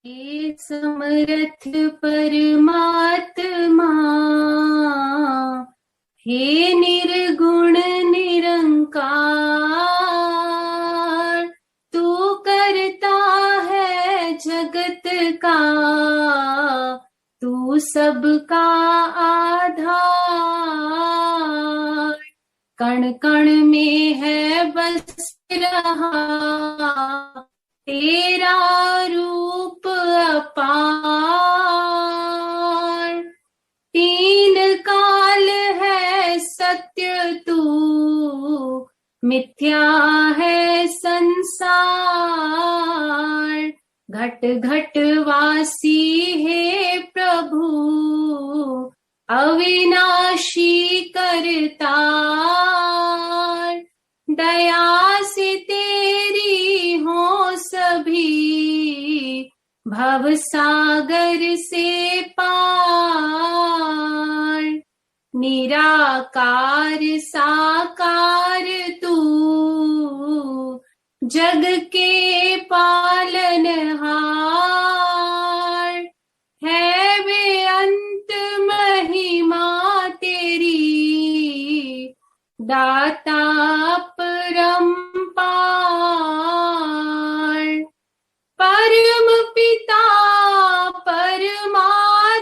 हे समर्थ परमात्मा, हे निर्गुण निरंकार, तू करता है जगत का, तू सबका आधार। कण कण में है बस रहा तेरा रूप अपार। तीन काल है सत्य तू, मिथ्या है संसार। घट घट वासी है प्रभु, अविनाशी करतार। दया से तेरी हो सभी, भव सागर से पार। निराकार साकार तू, जग के पालनहार। है बेअंत महिमा तेरी, दाता परम्पार। परम पिता परमात्मा,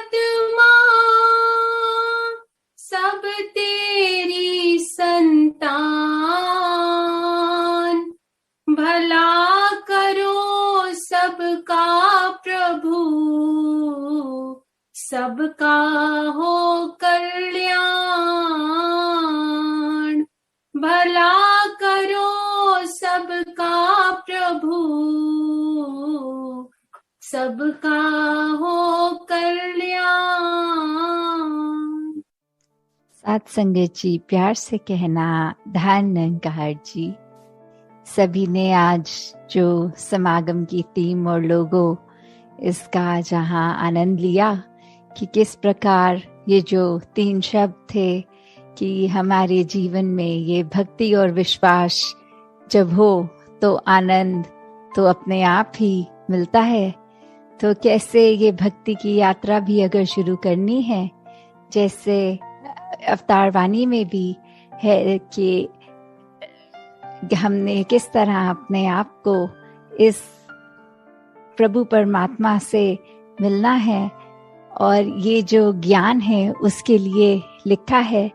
सब तेरी संतान। भला करो सबका प्रभु, सबका हो कल्याण। भला करो सबका प्रभु, सबका हो कल्याण। साथ संगत जी, प्यार से कहना धन निरंकार जी। सभी ने आज जो समागम की थीम और लोगो इसका जहां आनंद लिया कि किस प्रकार ये जो 3 शब्द थे कि हमारे जीवन में ये भक्ति और विश्वास जब हो तो आनंद तो अपने आप ही मिलता है। तो कैसे ये भक्ति की यात्रा भी अगर शुरू करनी है, जैसे अवतार वाणी में भी है कि हमने किस तरह अपने आप को इस प्रभु परमात्मा से मिलना है, और ये जो ज्ञान है उसके लिए लिखा है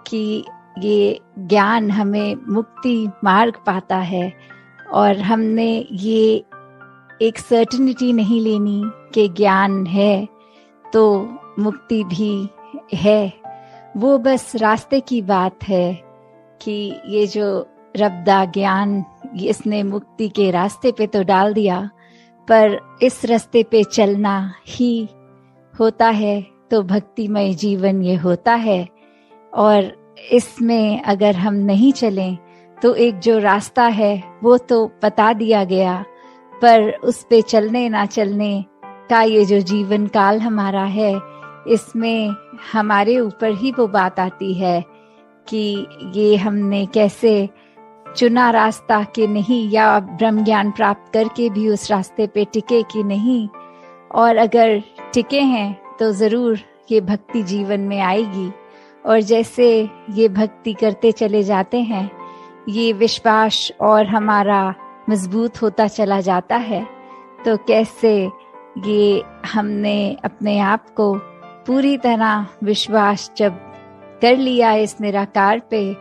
कि ये ज्ञान हमें मुक्ति मार्ग पाता है। और हमने ये एक सर्टेनिटी नहीं लेनी कि ज्ञान है तो मुक्ति भी है, वो बस रास्ते की बात है कि ये जो रब्दा ज्ञान इसने मुक्ति के रास्ते पे तो डाल दिया, पर इस रास्ते पे चलना ही होता है तो भक्तिमय जीवन ये होता है। और इसमें अगर हम नहीं चलें तो एक जो रास्ता है वो तो बता दिया गया, पर उस पे चलने ना चलने का ये जो जीवन काल हमारा है, इसमें हमारे ऊपर ही वो बात आती है कि ये हमने कैसे चुना रास्ता कि नहीं, या ब्रह्म ज्ञान प्राप्त करके भी उस रास्ते पे टिके कि नहीं। और अगर टिके हैं तो जरूर ये भक्ति जीवन में आएगी। और जैसे ये भक्ति करते चले जाते हैं, ये विश्वास और हमारा मजबूत होता चला जाता है। तो कैसे ये हमने अपने आप को पूरी तरह विश्वास जब कर लिया इस निराकार पे,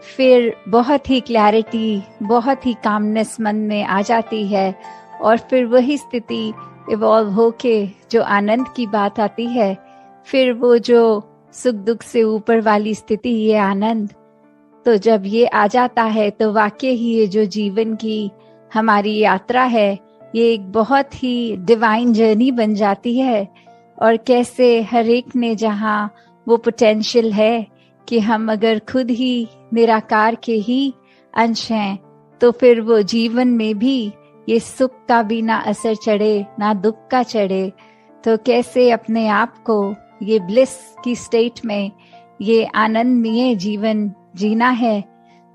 फिर बहुत ही क्लैरिटी, बहुत ही कामनेस मन में आ जाती है। और फिर वही स्थिति इवॉल्व होके जो आनंद की बात आती है, फिर वो जो सुख दुख से ऊपर वाली स्थिति, ये आनंद, तो जब ये आ जाता है तो वाकई ही ये जो जीवन की हमारी यात्रा है, ये एक बहुत ही डिवाइन जर्नी बन जाती है। और कैसे हर एक ने जहाँ वो पोटेंशियल है कि हम अगर खुद ही निराकार के ही अंश हैं, तो फिर वो जीवन में भी ये सुख का भी ना असर चढ़े ना दुख का चढ़े। तो कैसे अपने आप को ये ब्लिस की स्टेट में, ये आनंदमय जीवन जीना है।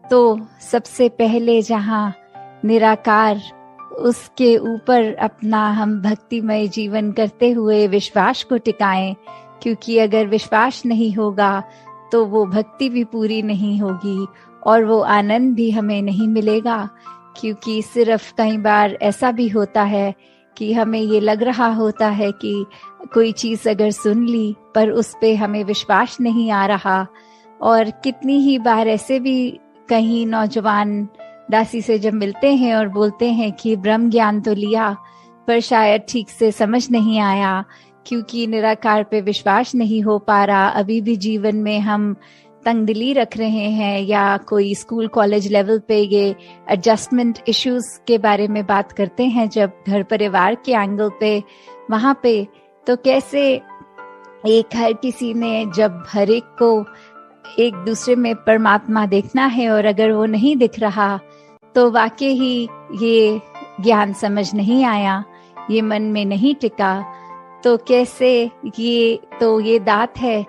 तो सबसे पहले जहाँ निराकार उसके ऊपर अपना हम भक्तिमय जीवन करते हुए विश्वास को टिकाएं, क्योंकि अगर विश्वास नहीं होगा तो वो भक्ति भी पूरी नहीं होगी और वो आनंद भी हमें नहीं मिलेगा। क्योंकि सिर्फ कई बार ऐसा भी होता है कि हमें ये लग रहा होता है कि कोई चीज अगर सुन ली पर उस पे हमें विश्वास नहीं आ रहा। और कितनी ही बार ऐसे भी कहीं नौजवान दासी से जब मिलते हैं और बोलते हैं कि ब्रह्म ज्ञान तो लिया पर शायद ठीक से समझ नहीं आया, क्योंकि निराकार पे विश्वास नहीं हो पा रहा। अभी भी जीवन में हम तंगदिली रख रहे हैं, या कोई स्कूल कॉलेज लेवल पे ये एडजस्टमेंट इश्यूज के बारे में बात करते हैं जब घर परिवार के एंगल पे, वहां पे तो कैसे एक हर किसी ने जब हर एक को एक दूसरे में परमात्मा देखना है और अगर वो नहीं दिख रहा तो वाकई ही ये ज्ञान समझ नहीं आया, ये मन में नहीं टिका। तो कैसे ये दात है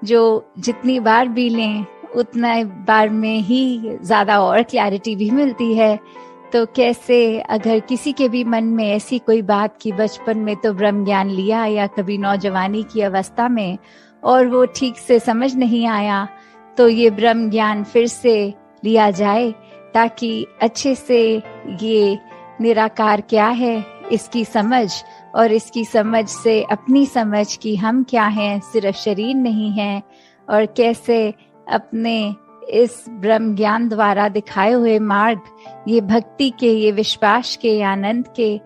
जो जितनी बार भी लें उतना बार में ही ज्यादा और क्लैरिटी भी मिलती है। तो कैसे अगर किसी के भी मन में ऐसी कोई बात कि बचपन में तो ब्रह्म ज्ञान लिया या कभी नौजवानी की अवस्था में और वो ठीक से समझ नहीं आया, तो ये ब्रह्म ज्ञान फिर से लिया जाए ताकि अच्छे से ये निराकार क्या है इसकी समझ, और इसकी समझ से अपनी समझ कि हम क्या हैं, सिर्फ शरीर नहीं है, और कैसे अपने इस ब्रह्म ज्ञान द्वारा दिखाए हुए मार्ग, ये भक्ति के, ये विश्वास के, आनंद के,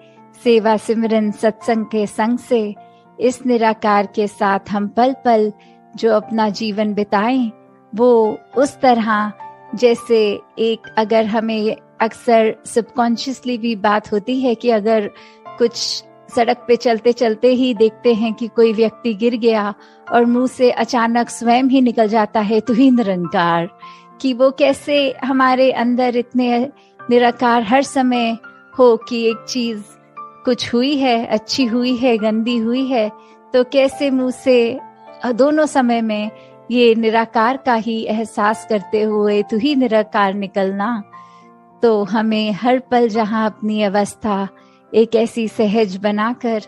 सेवा सिमरन सत्संग के संग से इस निराकार के साथ हम पल पल जो अपना जीवन बिताएं, वो उस तरह जैसे एक, अगर हमें अक्सर सबकॉन्शियसली भी बात होती है कि अगर कुछ सड़क पे चलते चलते ही देखते हैं कि कोई व्यक्ति गिर गया और मुंह से अचानक स्वयं ही निकल जाता है तू ही निरंकार, कि वो कैसे हमारे अंदर इतने निराकार हर समय हो कि एक चीज कुछ हुई है, अच्छी हुई है, गंदी हुई है, तो कैसे मुंह से दोनों समय में ये निराकार का ही एहसास करते हुए तू ही निराकार निकलना। तो हमें हर पल जहाँ अपनी अवस्था एक ऐसी सहज बनाकर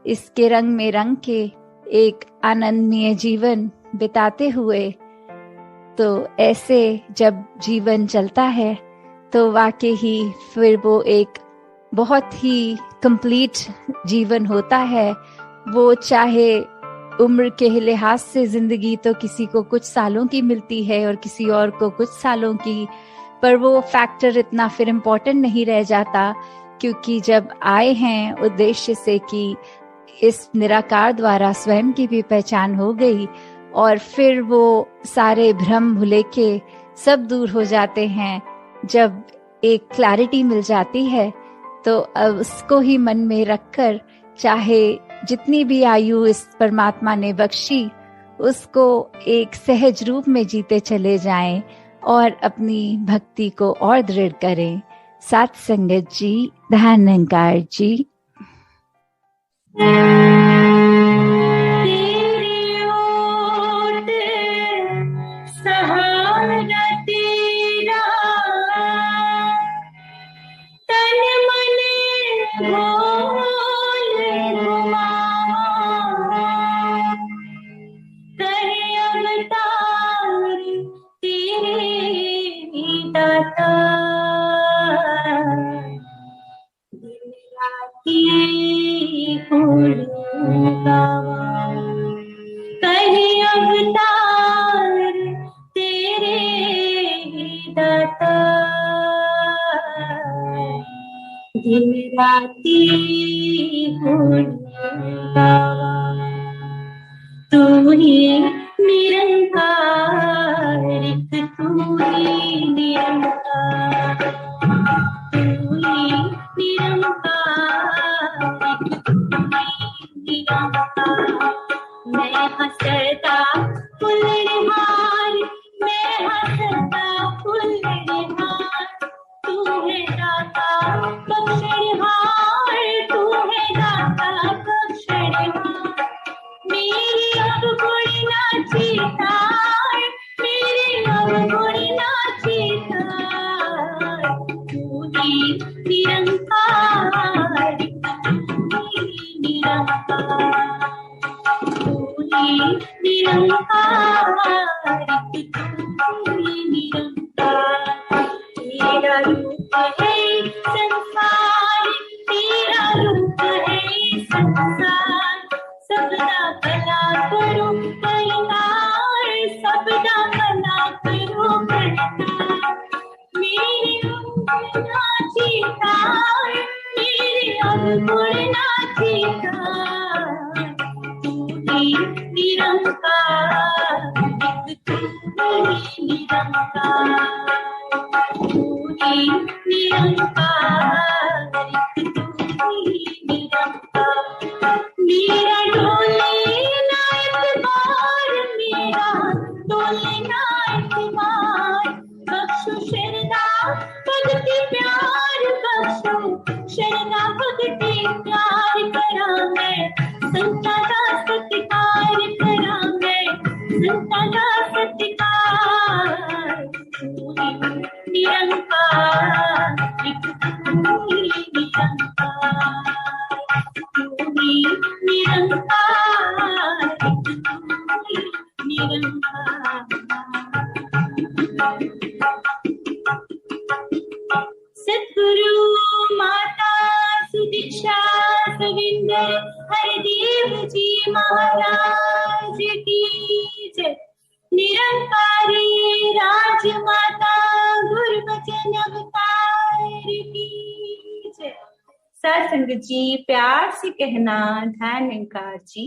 इसके रंग में रंग के एक आनंदमय जीवन बिताते हुए, तो ऐसे जब जीवन चलता है तो वाकई ही फिर वो एक बहुत ही कंप्लीट जीवन होता है। वो चाहे उम्र के लिहाज से जिंदगी तो किसी को कुछ सालों की मिलती है और किसी और को कुछ सालों की, पर वो फैक्टर इतना फिर इम्पोर्टेंट नहीं रह जाता, क्योंकि जब आए हैं उद्देश्य से कि इस निराकार द्वारा स्वयं की भी पहचान हो गई और फिर वो सारे भ्रम भुले के सब दूर हो जाते हैं। जब एक क्लैरिटी मिल जाती है तो उसको ही मन में रखकर चाहे जितनी भी आयु इस परमात्मा ने बख्शी उसको एक सहज रूप में जीते चले जाएं और अपनी भक्ति को और दृढ़ करें। साथ संगत जी, ध्यान निरंकार जी। कहीं अवतार तेरे दाता, दिन राती तू ही निरंकार, तू ही निरंकार, तू ही निरंकार। मैं हंसता फुलहार, मैं हंसता फुलहार, तू है दाता बख्शहार, तू है दाता बख्शहार। मेरी अब कोई ना चीतार, मेरी अब कोई ना चीतार, तू ही निरंकार, निरंकार, तू ही निरंकार, तू ही निरंकार। तेरा रूप है संसार, तेरा रूप है संसार, सबदा भला करो कल्याण, सबदा भला करो कल्याण। मेरे अवगुण नाची तार, मेरे अवगुण नाची तार, तू ही निरंकार, तू ही निरंकार, तू ही निरंकार, तू ही निरंकार। मेरा डोले ना एतबार, मेरा डोले ना एतबार, बख्शो शरणा भगति प्यार, बख्शो शरणा भगति प्यार। करा मैं संता दा सत्कार, करा मैं संता दा सत्कार, तू ही निरंकार, तू ही निरंकार, तू ही निरंकार, तू ही निरंकार। सद्गुरु माता सुदीक्षा सविंदर हरिदेव जी महाराज की जय। निरंकारी राजमाता गुरुवचन अवतार की जय। सत्संग जी प्यार से कहना धन निरंकार जी।